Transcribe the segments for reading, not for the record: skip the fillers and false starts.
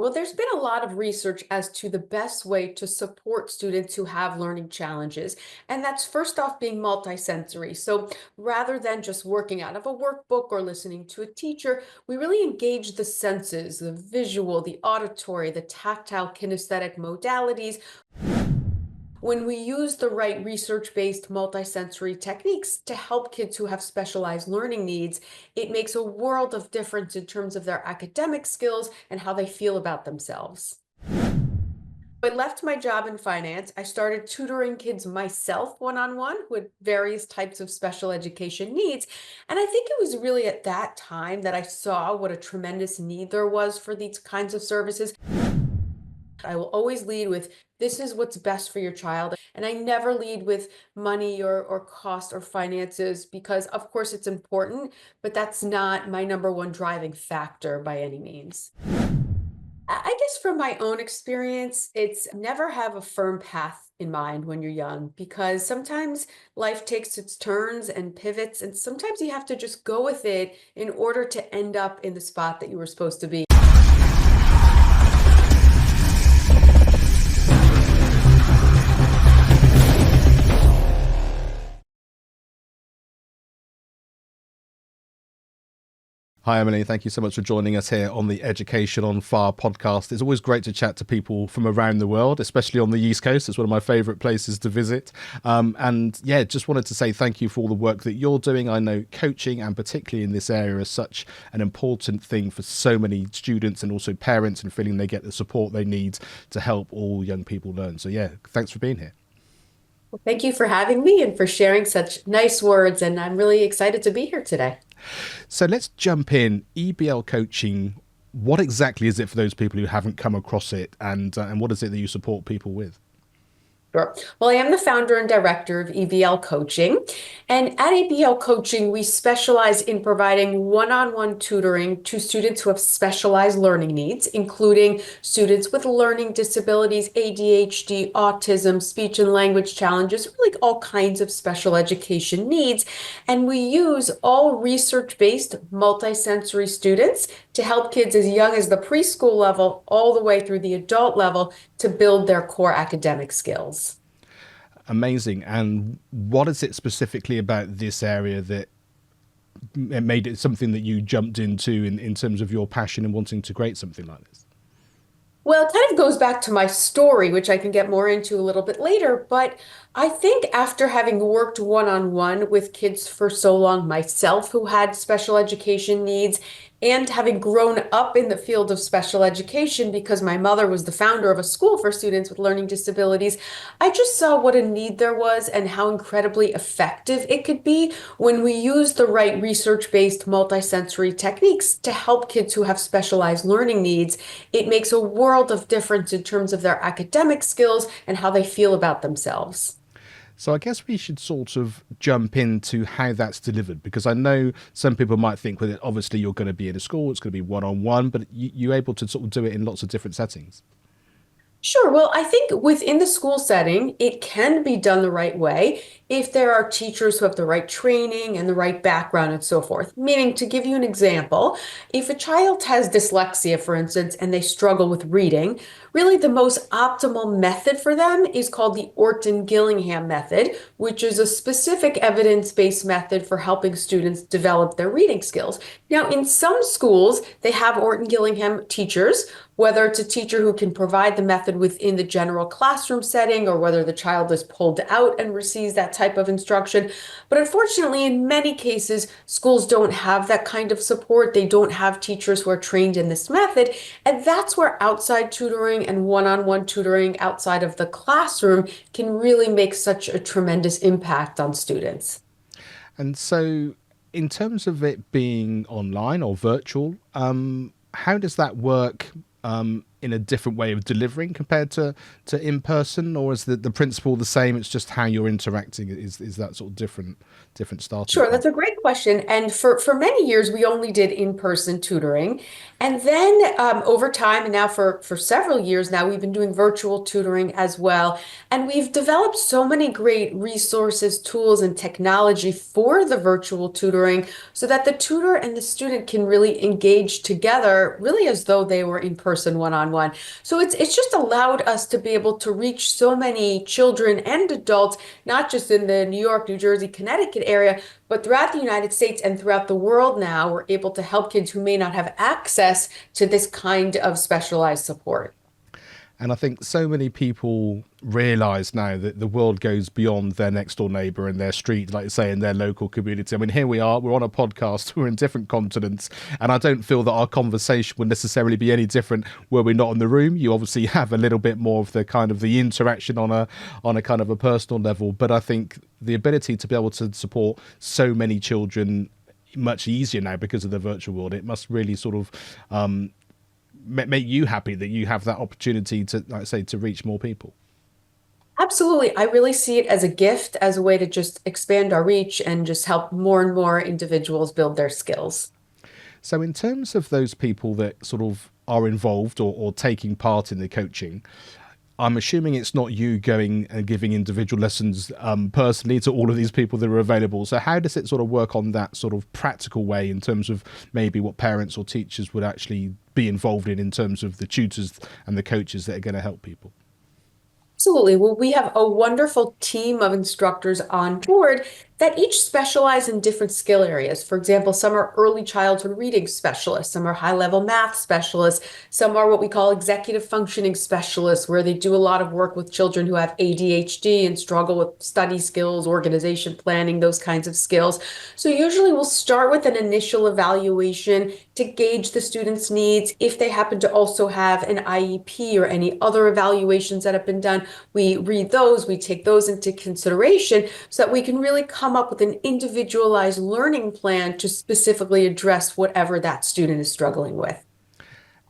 Well, there's been a lot of research as to the best way to support students who have learning challenges. And that's first off being multisensory. So rather than just working out of a workbook or listening to a teacher, we really engage the senses, the visual, the auditory, the tactile, kinesthetic modalities. When we use the right research-based multisensory techniques to help kids who have specialized learning needs, it makes a world of difference in terms of their academic skills and how they feel about themselves. I left my job in finance. I started tutoring kids myself one-on-one with various types of special education needs. And I think it was really at that time that I saw what a tremendous need there was for these kinds of services. I will always lead with, this is what's best for your child. And I never lead with money or cost or finances because, of course, it's important, but that's not my number one driving factor by any means. I guess from my own experience, it's never have a firm path in mind when you're young because sometimes life takes its turns and pivots, and sometimes you have to just go with it in order to end up in the spot that you were supposed to be. Hi, Emily. Thank you so much for joining us here on the Education on Fire podcast. It's always great to chat to people from around the world, especially on the East Coast. It's one of my favourite places to visit. And yeah, just wanted to say thank you for all the work that you're doing. I know coaching, and particularly in this area, is such an important thing for so many students and also parents, and feeling they get the support they need to help all young people learn. So yeah, thanks for being here. Well, thank you for having me and for sharing such nice words. And I'm really excited to be here today. So let's jump in. EBL Coaching, what exactly is it for those people who haven't come across it, and what is it that you support people with? Sure. Well, I am the founder and director of EBL Coaching. And at EBL Coaching, we specialize in providing one-on-one tutoring to students who have specialized learning needs, including students with learning disabilities, ADHD, autism, speech and language challenges, really all kinds of special education needs. And we use all research-based multisensory students to help kids as young as the preschool level all the way through the adult level to build their core academic skills. Amazing. And what is it specifically about this area that made it something that you jumped into in terms of your passion and wanting to create something like this? Well, it kind of goes back to my story, which I can get more into a little bit later. But I think after having worked one-on-one with kids for so long myself who had special education needs, and having grown up in the field of special education because my mother was the founder of a school for students with learning disabilities, I just saw what a need there was and how incredibly effective it could be when we use the right research-based multisensory techniques to help kids who have specialized learning needs. It makes a world of difference in terms of their academic skills and how they feel about themselves. So I guess we should sort of jump into how that's delivered, because I know some people might think, well, obviously you're going to be in a school, it's going to be one-on-one, but you're able to sort of do it in lots of different settings. Sure. Well, I think within the school setting, it can be done the right way if there are teachers who have the right training and the right background and so forth. Meaning, to give you an example, if a child has dyslexia, for instance, and they struggle with reading, really the most optimal method for them is called the Orton Gillingham method, which is a specific evidence-based method for helping students develop their reading skills. Now, in some schools, they have Orton Gillingham teachers, whether it's a teacher who can provide the method within the general classroom setting or whether the child is pulled out and receives that type of instruction. But unfortunately, in many cases, schools don't have that kind of support. They don't have teachers who are trained in this method. And that's where outside tutoring and one-on-one tutoring outside of the classroom can really make such a tremendous impact on students. And so in terms of it being online or virtual, how does that work in a different way of delivering compared to in person, or is the principle the same? It's just how you're interacting is that sort of different starting Sure, point? that's a great question. And for many years, we only did in-person tutoring. And then over time, and now for several years now, we've been doing virtual tutoring as well. And we've developed so many great resources, tools, and technology for the virtual tutoring so that the tutor and the student can really engage together, really as though they were in person one-on-one. one-on-one. So it's just allowed us to be able to reach so many children and adults, not just in the New York, New Jersey, Connecticut area, but throughout the United States and throughout the world now. We're able to help kids who may not have access to this kind of specialized support. And I think so many people realize now that the world goes beyond their next door neighbor and their street, like you say, in their local community. I mean, here we are, we're on a podcast, we're in different continents, and I don't feel that our conversation would necessarily be any different were we not in the room. You obviously have a little bit more of the kind of the interaction on a kind of a personal level, but I think the ability to be able to support so many children much easier now because of the virtual world, it must really sort of make you happy that you have that opportunity to, like I say, to reach more people. Absolutely. I really see it as a gift, as a way to just expand our reach and just help more and more individuals build their skills. So in terms of those people that sort of are involved or taking part in the coaching, I'm assuming it's not you going and giving individual lessons personally to all of these people that are available. So how does it sort of work on that sort of practical way in terms of maybe what parents or teachers would actually be involved in terms of the tutors and the coaches that are going to help people? Absolutely. Well, we have a wonderful team of instructors on board that each specialize in different skill areas. For example, some are early childhood reading specialists, some are high-level math specialists, some are what we call executive functioning specialists, where they do a lot of work with children who have ADHD and struggle with study skills, organization planning, those kinds of skills. So usually we'll start with an initial evaluation to gauge the student's needs. If they happen to also have an IEP or any other evaluations that have been done, we read those, we take those into consideration so that we can really come up with an individualized learning plan to specifically address whatever that student is struggling with.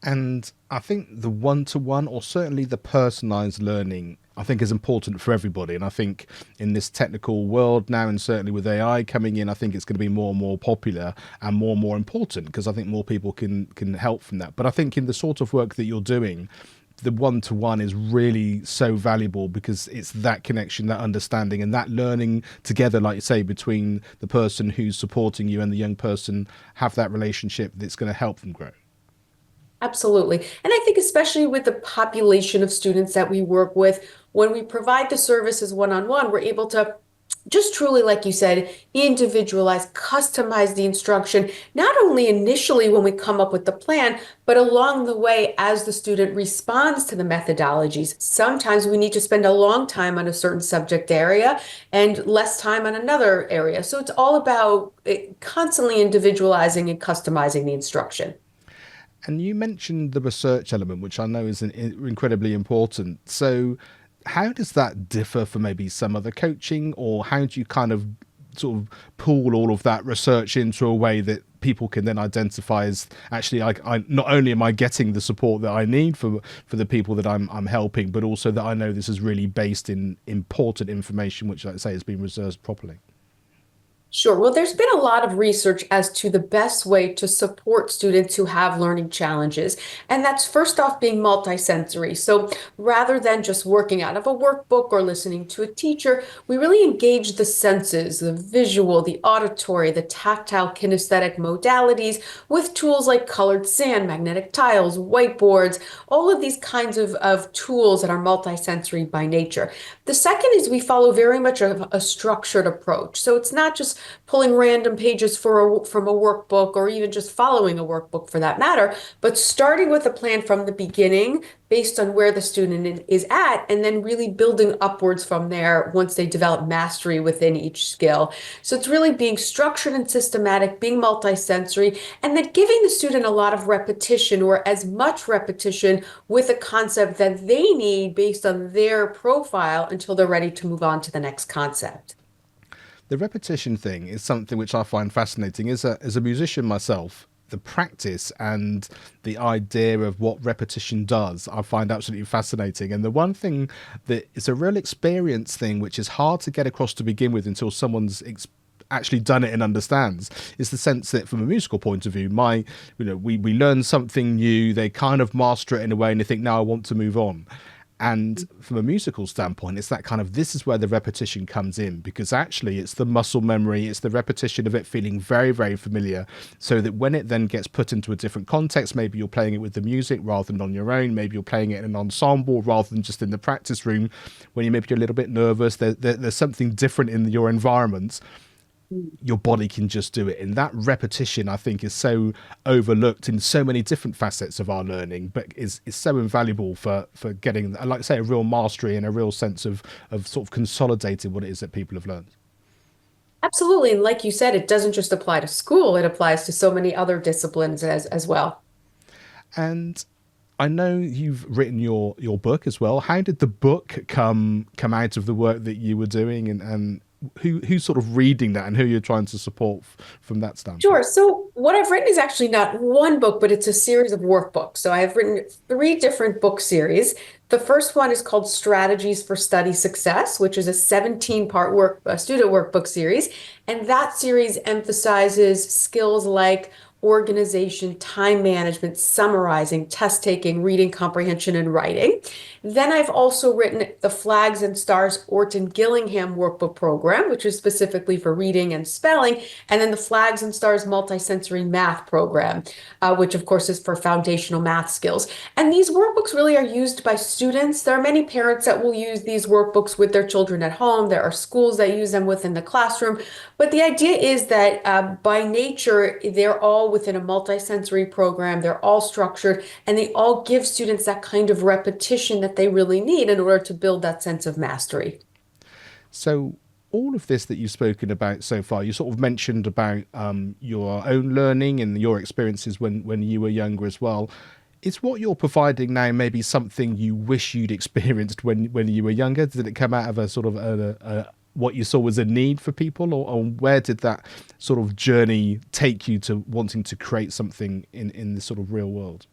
And I think the one-to-one or certainly the personalized learning, I think is important for everybody. And I think in this technical world now, and certainly with AI coming in, I think it's going to be more and more popular and more important, because I think more people can help from that. But I think in the sort of work that you're doing, the one-to-one is really so valuable, because it's that connection, that understanding, and that learning together, like you say, between the person who's supporting you and the young person, have that relationship that's going to help them grow. Absolutely. And I think especially with the population of students that we work with, when we provide the services one-on-one, we're able to just truly, like you said, individualize, customize the instruction, not only initially when we come up with the plan, but along the way as the student responds to the methodologies. Sometimes we need to spend a long time on a certain subject area and less time on another area. So it's all about constantly individualizing and customizing the instruction. And you mentioned the research element, which I know is incredibly important. So how does that differ for maybe some other coaching, or how do you kind of sort of pool all of that research into a way that people can then identify as actually, I not only am I getting the support that I need for the people that I'm helping, but also that I know this is really based in important information, which, like I say, has been researched properly? Sure. Well, there's been a lot of research as to the best way to support students who have learning challenges. And that's first off being multisensory. So rather than just working out of a workbook or listening to a teacher, we really engage the senses, the visual, the auditory, the tactile, kinesthetic modalities with tools like colored sand, magnetic tiles, whiteboards, all of these kinds of tools that are multisensory by nature. The second is we follow very much a structured approach. So it's not just pulling random pages from a workbook, or even just following a workbook for that matter, but starting with a plan from the beginning based on where the student is at, and then really building upwards from there once they develop mastery within each skill. So it's really being structured and systematic, being multisensory, and then giving the student a lot of repetition, or as much repetition with a concept that they need based on their profile until they're ready to move on to the next concept. The repetition thing is something which I find fascinating. As a musician myself, the practice and the idea of what repetition does, I find absolutely fascinating. And the one thing that is a real experience thing, which is hard to get across to begin with until someone's actually done it and understands, is the sense that from a musical point of view, we learn something new, they kind of master it in a way, and they think, now I want to move on. And from a musical standpoint, it's that kind of, this is where the repetition comes in, because actually it's the muscle memory, it's the repetition of it feeling very, very familiar, so that when it then gets put into a different context, maybe you're playing it with the music rather than on your own, maybe you're playing it in an ensemble rather than just in the practice room, when maybe you're a little bit nervous, there's something different in your environment, your body can just do it. And that repetition, I think, is so overlooked in so many different facets of our learning, but is so invaluable for getting, like I say, a real mastery and a real sense of sort of consolidating what it is that people have learned. Absolutely. And like you said, it doesn't just apply to school, it applies to so many other disciplines as well. And I know you've written your book as well. How did the book come out of the work that you were doing, and who's sort of reading that and who you're trying to support from that Sure. standpoint? So what I've written is actually not one book, but it's a series of workbooks. So I have written three different book series. The first one is called Strategies for Study Success, which is a 17-part student workbook series. And that series emphasizes skills like organization, time management, summarizing, test taking, reading comprehension, and writing. Then I've also written the Flags and Stars Orton Gillingham workbook program, which is specifically for reading and spelling, and then the Flags and Stars multisensory math program, which of course is for foundational math skills. And these workbooks really are used by students. There are many parents that will use these workbooks with their children at home. There are schools that use them within the classroom. But the idea is that by nature, they're all within a multisensory program. They're all structured, and they all give students that kind of repetition that they really need in order to build that sense of mastery. So all of this that you've spoken about so far, you sort of mentioned about your own learning and your experiences when you were younger as well. Is what you're providing now maybe something you wish you'd experienced when you were younger? Did it come out of a sort of what you saw was a need for people, or where did that sort of journey take you to wanting to create something in this sort of real world?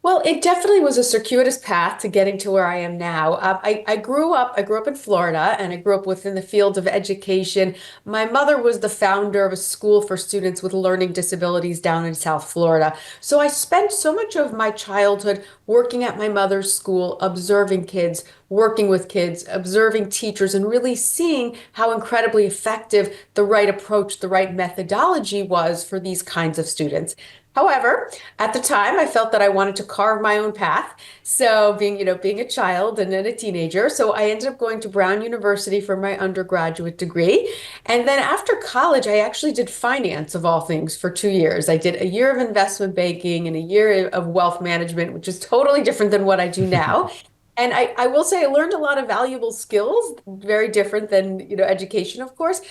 Well, it definitely was a circuitous path to getting to where I am now. I grew up in Florida, and I grew up within the field of education. My mother was the founder of a school for students with learning disabilities down in South Florida. So I spent so much of my childhood working at my mother's school, observing kids, working with kids, observing teachers, and really seeing how incredibly effective the right approach, the right methodology was for these kinds of students. However, at the time, I felt that I wanted to carve my own path. So being a child and then a teenager, so I ended up going to Brown University for my undergraduate degree. And then after college, I actually did finance of all things for 2 years. I did a year of investment banking and a year of wealth management, which is totally different than what I do now. And I will say I learned a lot of valuable skills, very different than, education, of course.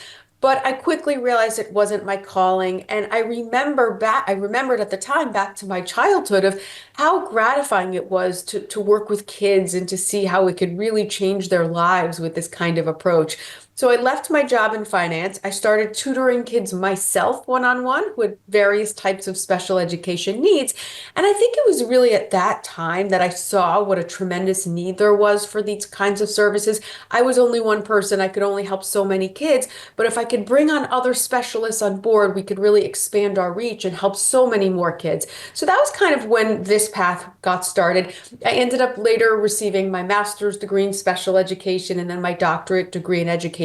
But I quickly realized it wasn't my calling. And I remembered at the time back to my childhood of how gratifying it was to work with kids and to see how it could really change their lives with this kind of approach. So I left my job in finance. I started tutoring kids myself one-on-one with various types of special education needs. And I think it was really at that time that I saw what a tremendous need there was for these kinds of services. I was only one person. I could only help so many kids. But if I could bring on other specialists on board, we could really expand our reach and help so many more kids. So that was kind of when this path got started. I ended up later receiving my master's degree in special education and then my doctorate degree in education,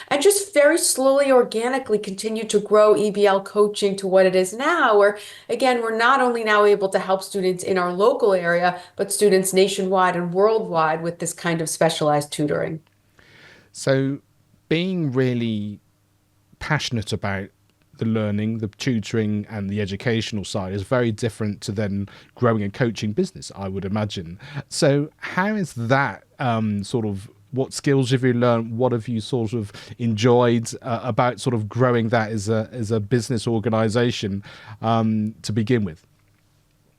and just very slowly, organically continued to grow EBL coaching to what it is now, where again, we're not only now able to help students in our local area, but students nationwide and worldwide with this kind of specialized tutoring. So being really passionate about the learning, the tutoring, and the educational side is very different to then growing a coaching business, I would imagine. So how is that sort of, what skills have you learned? What have you sort of enjoyed about sort of growing that as a business organization to begin with?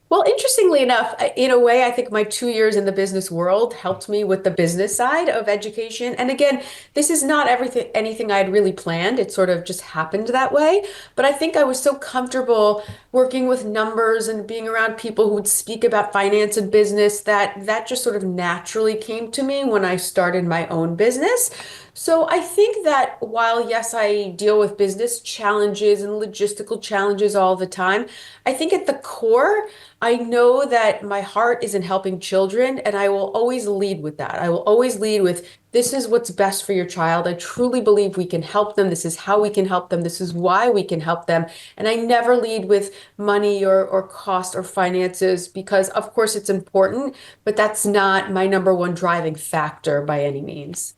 Well, interestingly enough, in a way, I think my 2 years in the business world helped me with the business side of education. And again, this is not anything I had really planned. It sort of just happened that way. But I think I was so comfortable working with numbers and being around people who would speak about finance and business that just sort of naturally came to me when I started my own business. So I think that while, yes, I deal with business challenges and logistical challenges all the time, I think at the core, I know that my heart is in helping children, and I will always lead with that. I will always lead with this is what's best for your child. I truly believe we can help them. This is how we can help them. This is why we can help them. And I never lead with money or cost or finances because, of course, it's important, but that's not my number one driving factor by any means.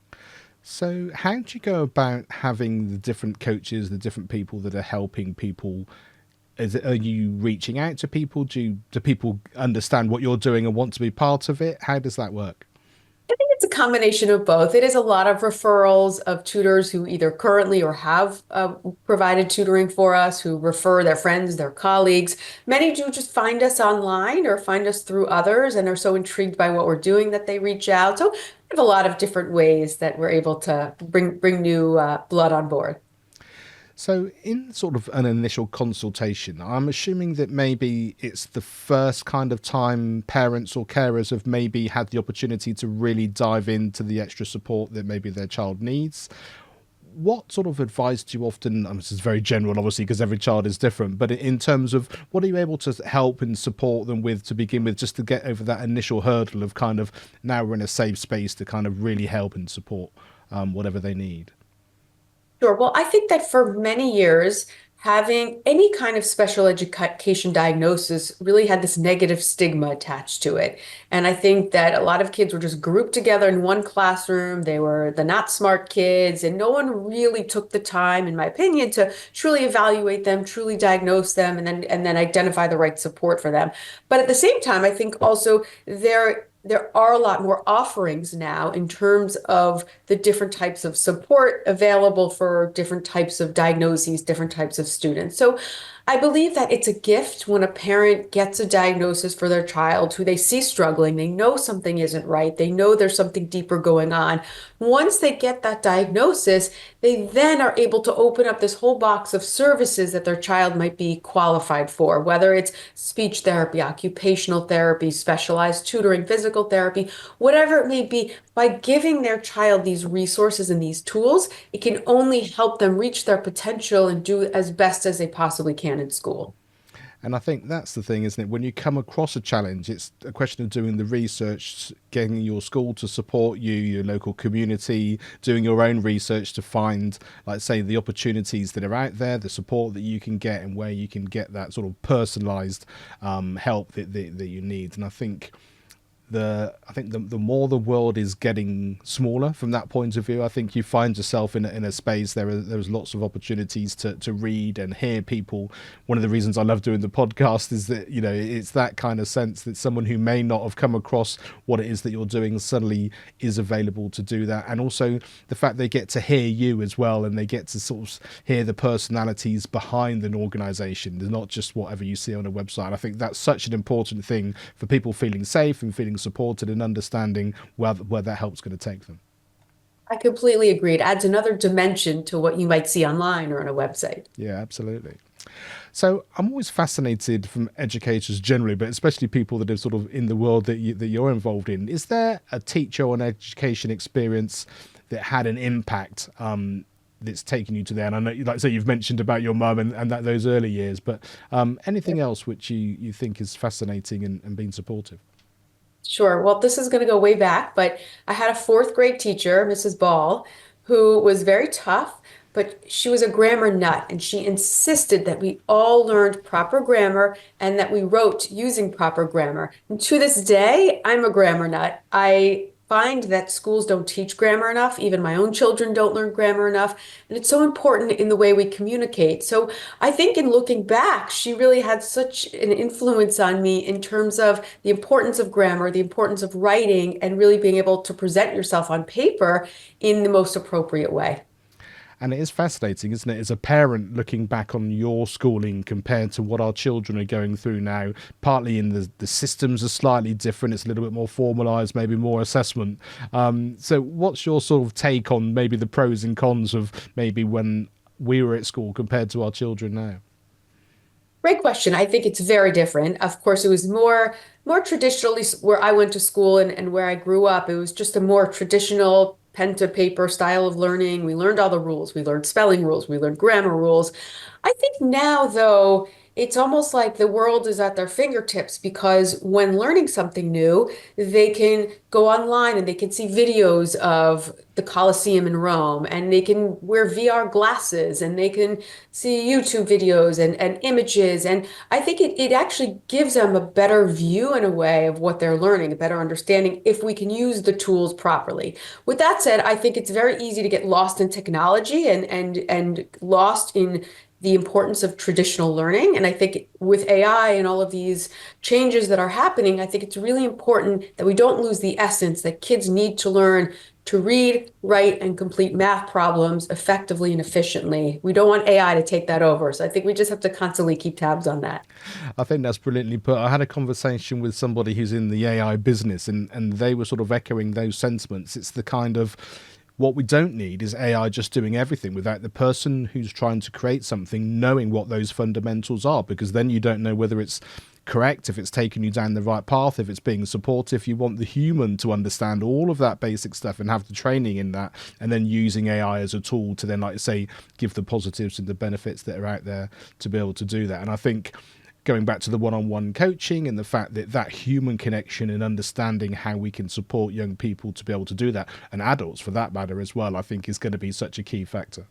So, how do you go about having the different coaches, the different people that are helping people? Are you reaching out to people? Do people understand what you're doing and want to be part of it? How does that work? It's a combination of both. It is a lot of referrals of tutors who either currently or have provided tutoring for us, who refer their friends, their colleagues. Many do just find us online or find us through others and are so intrigued by what we're doing that they reach out. So we have a lot of different ways that we're able to bring new blood on board. So, in sort of an initial consultation, I'm assuming that maybe it's the first kind of time parents or carers have maybe had the opportunity to really dive into the extra support that maybe their child needs. What sort of advice do you often, this is very general obviously because every child is different, but in terms of what are you able to help and support them with to begin with, just to get over that initial hurdle of kind of now we're in a safe space to kind of really help and support whatever they need? Sure. Well, I think that for many years, having any kind of special education diagnosis really had this negative stigma attached to it. And I think that a lot of kids were just grouped together in one classroom. They were the not smart kids, and no one really took the time, in my opinion, to truly evaluate them, truly diagnose them, and then identify the right support for them. But at the same time, I think also there are a lot more offerings now in terms of the different types of support available for different types of diagnoses, different types of students. So I believe that it's a gift when a parent gets a diagnosis for their child who they see struggling. They know something isn't right. They know there's something deeper going on. Once they get that diagnosis, they then are able to open up this whole box of services that their child might be qualified for, whether it's speech therapy, occupational therapy, specialized tutoring, physical therapy, whatever it may be. By giving their child these resources and these tools, it can only help them reach their potential and do as best as they possibly can in school. And I think that's the thing, isn't it? When you come across a challenge, it's a question of doing the research, getting your school to support you, your local community, doing your own research to find, like say, the opportunities that are out there, the support that you can get, and where you can get that sort of personalised help that you need. And I think the more the world is getting smaller from that point of view, I think you find yourself in a space there's lots of opportunities to read and hear people. One of the reasons I love doing the podcast is that it's that kind of sense that someone who may not have come across what it is that you're doing suddenly is available to do that, and also the fact they get to hear you as well, and they get to sort of hear the personalities behind an organisation. They're not just whatever you see on a website. I think that's such an important thing for people feeling safe and feeling supported and understanding where that help's going to take them. I completely agree. It adds another dimension to what you might see online or on a website. Yeah, absolutely. So I'm always fascinated from educators generally, but especially people that are sort of in the world that you're involved in. Is there a teacher or an education experience that had an impact that's taken you to there? And I know, like I say, you've mentioned about your mum and those early years, but anything else which you think is fascinating and been supportive? Sure. Well, this is going to go way back, but I had a fourth grade teacher, Mrs. Ball, who was very tough, but she was a grammar nut, and she insisted that we all learned proper grammar and that we wrote using proper grammar. And to this day, I'm a grammar nut. I find that schools don't teach grammar enough. Even my own children don't learn grammar enough. And it's so important in the way we communicate. So I think in looking back, she really had such an influence on me in terms of the importance of grammar, the importance of writing, and really being able to present yourself on paper in the most appropriate way. And it is fascinating, isn't it, as a parent looking back on your schooling compared to what our children are going through now. Partly in the systems are slightly different. It's a little bit more formalised, maybe more assessment. So what's your sort of take on maybe the pros and cons of maybe when we were at school compared to our children now? Great question. I think it's very different. Of course, it was more traditionally where I went to school and where I grew up. It was just a more traditional pen to paper style of learning. We learned all the rules. We learned spelling rules. We learned grammar rules. I think now, though, it's almost like the world is at their fingertips because when learning something new, they can go online and they can see videos of the Colosseum in Rome, and they can wear VR glasses, and they can see YouTube videos and images. And I think it actually gives them a better view in a way of what they're learning, a better understanding if we can use the tools properly. With that said, I think it's very easy to get lost in technology and lost in the importance of traditional learning. And I think with AI and all of these changes that are happening, I think it's really important that we don't lose the essence that kids need to learn to read, write, and complete math problems effectively and efficiently. We don't want AI to take that over. So I think we just have to constantly keep tabs on that. I think that's brilliantly put. I had a conversation with somebody who's in the AI business, and they were sort of echoing those sentiments. It's the kind of what we don't need is AI just doing everything without the person who's trying to create something knowing what those fundamentals are, because then you don't know whether it's correct, if it's taking you down the right path, if it's being supportive. You want the human to understand all of that basic stuff and have the training in that, and then using AI as a tool to then, like I say, give the positives and the benefits that are out there to be able to do that. And I think going back to the one-on-one coaching and the fact that that human connection and understanding how we can support young people to be able to do that, and adults for that matter as well, I think is going to be such a key factor.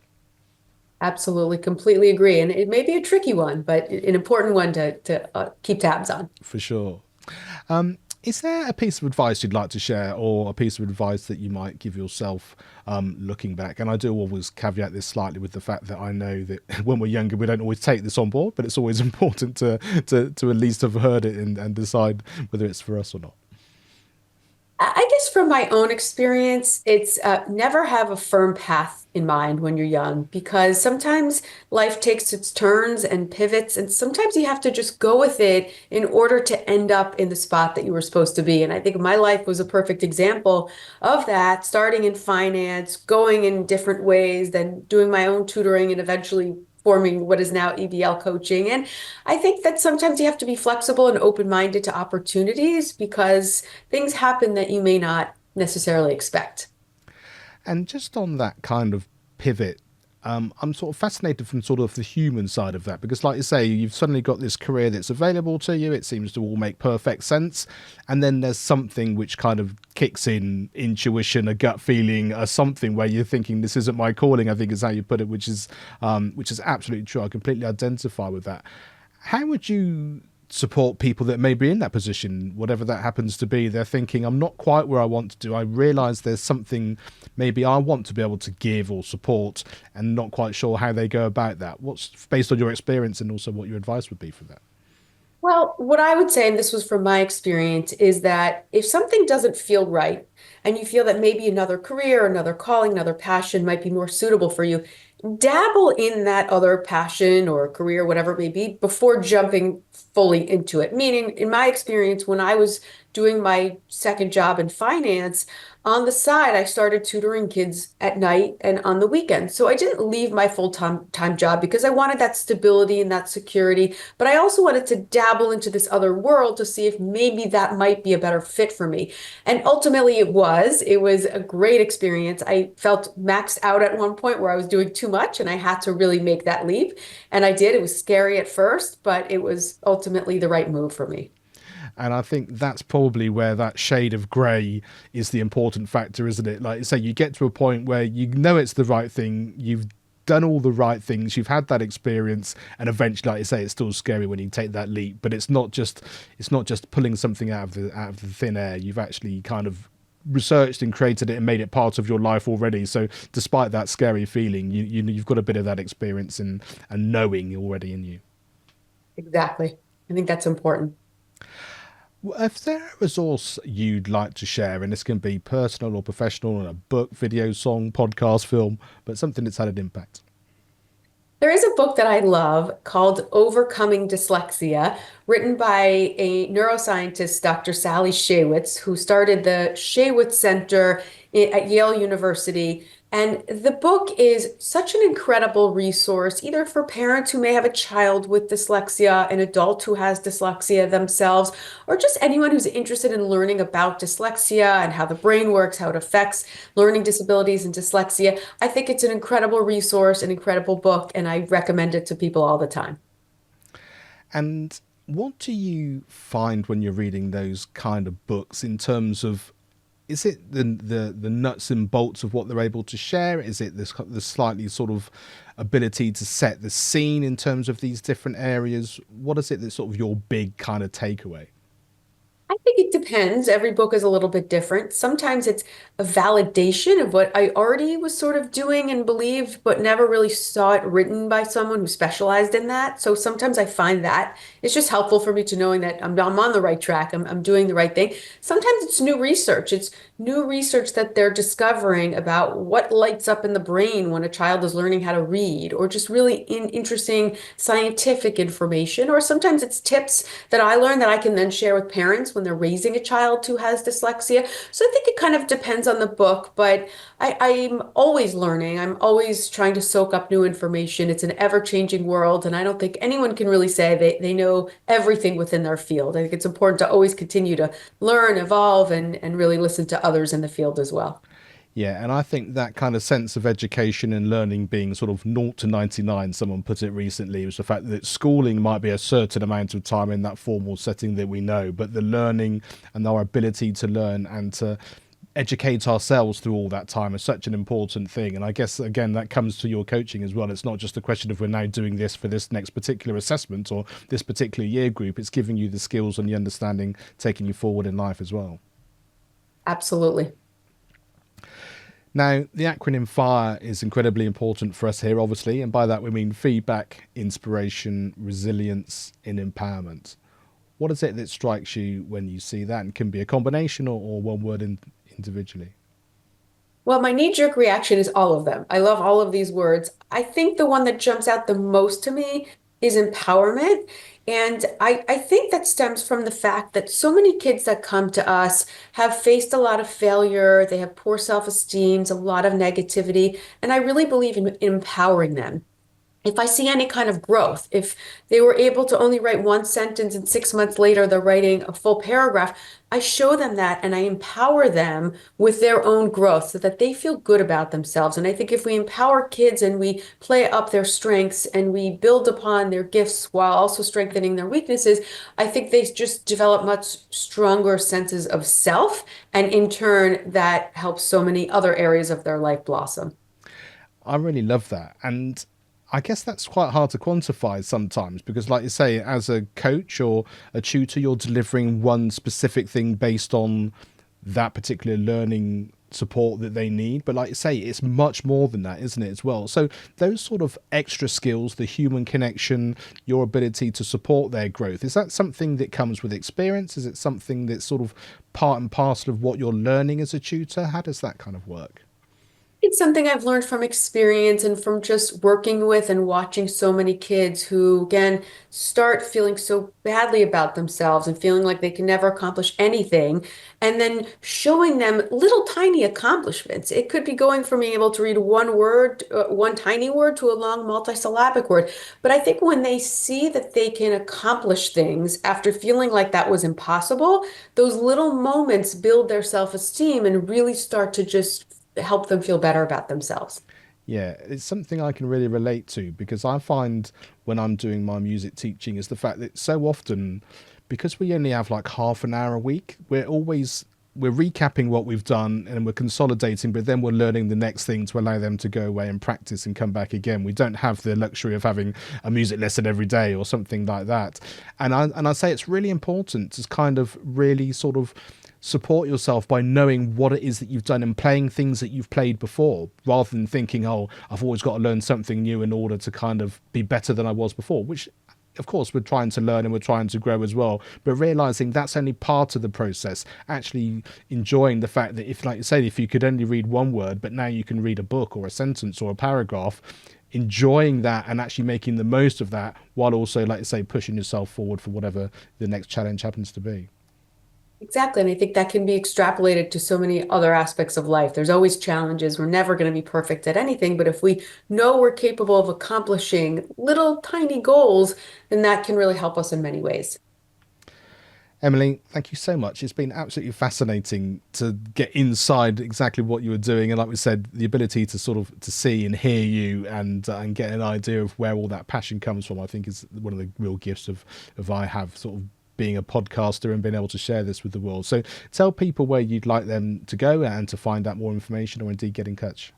Absolutely, completely agree. And it may be a tricky one, but an important one to keep tabs on. For sure. Is there a piece of advice you'd like to share, or a piece of advice that you might give yourself looking back? And I do always caveat this slightly with the fact that I know that when we're younger, we don't always take this on board, but it's always important to at least have heard it and decide whether it's for us or not. I guess from my own experience, it's never have a firm path in mind when you're young, because sometimes life takes its turns and pivots, and sometimes you have to just go with it in order to end up in the spot that you were supposed to be. And I think my life was a perfect example of that, starting in finance, going in different ways, then doing my own tutoring, and eventually forming what is now EBL Coaching. And I think that sometimes you have to be flexible and open-minded to opportunities because things happen that you may not necessarily expect. And just on that kind of pivot, I'm sort of fascinated from sort of the human side of that, because like you say, you've suddenly got this career that's available to you. It seems to all make perfect sense. And then there's something which kind of kicks in, intuition, a gut feeling, or something where you're thinking, this isn't my calling, I think is how you put it, which is absolutely true. I completely identify with that. How would you support people that may be in that position, whatever that happens to be? They're thinking, I'm not quite where I want to do. I realize there's something maybe I want to be able to give or support, and not quite sure how they go about that. What's, based on your experience, and also what your advice would be for that? Well, what I would say, and this was from my experience, is that if something doesn't feel right and you feel that maybe another career, another calling, another passion might be more suitable for you, dabble in that other passion or career, whatever it may be, before jumping fully into it. Meaning, in my experience, when I was doing my second job in finance, on the side, I started tutoring kids at night and on the weekends. So I didn't leave my full-time job because I wanted that stability and that security, but I also wanted to dabble into this other world to see if maybe that might be a better fit for me. And ultimately it was. It was a great experience. I felt maxed out at one point where I was doing too much and I had to really make that leap. And I did. It was scary at first, but it was ultimately the right move for me. And I think that's probably where that shade of grey is the important factor, isn't it? Like you say, you get to a point where you know it's the right thing, you've done all the right things, you've had that experience, and eventually, like you say, it's still scary when you take that leap. But it's not just pulling something out of the thin air. You've actually kind of researched and created it and made it part of your life already. So despite that scary feeling, you've got a bit of that experience and knowing already in you. Exactly. I think that's important. If there a resource you'd like to share, and this can be personal or professional, in a book, video, song, podcast, film, but something that's had an impact. There is a book that I love called Overcoming Dyslexia, written by a neuroscientist, Dr. Sally Shaywitz, who started the Shaywitz Center at Yale University And the book is such an incredible resource, either for parents who may have a child with dyslexia, an adult who has dyslexia themselves, or just anyone who's interested in learning about dyslexia and how the brain works, how it affects learning disabilities and dyslexia. I think it's an incredible resource, an incredible book, and I recommend it to people all the time. And what do you find when you're reading those kind of books in terms of, is it the nuts and bolts of what they're able to share? Is it this the slightly sort of ability to set the scene in terms of these different areas? What is it that's sort of your big kind of takeaway? I think it depends. Every book is a little bit different. Sometimes it's a validation of what I already was sort of doing and believed, but never really saw it written by someone who specialized in that. So sometimes I find that it's just helpful for me to knowing that I'm on the right track. I'm doing the right thing. Sometimes it's new research. It's new research that they're discovering about what lights up in the brain when a child is learning how to read, or just really interesting scientific information. Or sometimes it's tips that I learned that I can then share with parents when they're raising a child who has dyslexia. So I think it kind of depends on the book, but I'm always learning. I'm always trying to soak up new information. It's an ever-changing world, and I don't think anyone can really say they know everything within their field. I think it's important to always continue to learn, evolve, and really listen to others in the field as well. Yeah, and I think that kind of sense of education and learning being sort of 0 to 99, someone put it recently, was the fact that schooling might be a certain amount of time in that formal setting that we know, but the learning and our ability to learn and to educate ourselves through all that time is such an important thing. And I guess, again, that comes to your coaching as well. It's not just a question of we're now doing this for this next particular assessment or this particular year group. It's giving you the skills and the understanding, taking you forward in life as well. Absolutely. Now, the acronym FIRE is incredibly important for us here, obviously, and by that we mean feedback, inspiration, resilience, and empowerment. What is it that strikes you when you see that, and can be a combination or one word individually? Well, my knee-jerk reaction is all of them. I love all of these words. I think the one that jumps out the most to me is empowerment. And I think that stems from the fact that so many kids that come to us have faced a lot of failure, they have poor self-esteem, a lot of negativity, and I really believe in empowering them. If I see any kind of growth, if they were able to only write one sentence and 6 months later they're writing a full paragraph, I show them that and I empower them with their own growth so that they feel good about themselves. And I think if we empower kids and we play up their strengths and we build upon their gifts while also strengthening their weaknesses, I think they just develop much stronger senses of self. And in turn, that helps so many other areas of their life blossom. I really love that. And I guess that's quite hard to quantify sometimes because, like you say, as a coach or a tutor, you're delivering one specific thing based on that particular learning support that they need. But like you say, it's much more than that, isn't it, as well? So those sort of extra skills, the human connection, your ability to support their growth, is that something that comes with experience? Is it something that's sort of part and parcel of what you're learning as a tutor? How does that kind of work? It's something I've learned from experience and from just working with and watching so many kids who, again, start feeling so badly about themselves and feeling like they can never accomplish anything, and then showing them little tiny accomplishments. It could be going from being able to read one word, one tiny word, to a long multisyllabic word. But I think when they see that they can accomplish things after feeling like that was impossible, those little moments build their self-esteem and really start to just help them feel better about themselves. Yeah, it's something I can really relate to because I find when I'm doing my music teaching is the fact that so often, because we only have like half an hour a week, we're recapping what we've done and we're consolidating, but then we're learning the next thing to allow them to go away and practice and come back again. We don't have the luxury of having a music lesson every day or something like that. And I say it's really important to kind of really sort of support yourself by knowing what it is that you've done and playing things that you've played before, rather than thinking, oh, I've always got to learn something new in order to kind of be better than I was before, which of course we're trying to learn and we're trying to grow as well, but realizing that's only part of the process. Actually enjoying the fact that, if, like you say, if you could only read one word but now you can read a book or a sentence or a paragraph, enjoying that and actually making the most of that, while also, like you say, pushing yourself forward for whatever the next challenge happens to be. Exactly. And I think that can be extrapolated to so many other aspects of life. There's always challenges. We're never going to be perfect at anything. But if we know we're capable of accomplishing little tiny goals, then that can really help us in many ways. Emily, thank you so much. It's been absolutely fascinating to get inside exactly what you were doing, and like we said, the ability to sort of to see and hear you and get an idea of where all that passion comes from. I think is one of the real gifts of I have sort of being a podcaster and being able to share this with the world. So tell people where you'd like them to go and to find out more information, or indeed get in touch.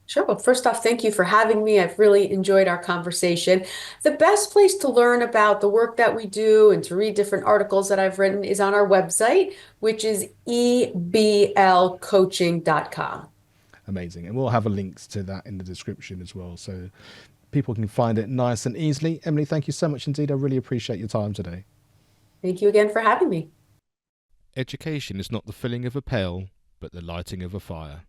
Sure. Well, first off, thank you for having me. I've really enjoyed our conversation. The best place to learn about the work that we do and to read different articles that I've written is on our website, which is eblcoaching.com. Amazing, and we'll have a links to that in the description as well, so people can find it nice and easily. Emily, thank you so much indeed. I really appreciate your time today. Thank you again for having me. Education is not the filling of a pail, but the lighting of a fire.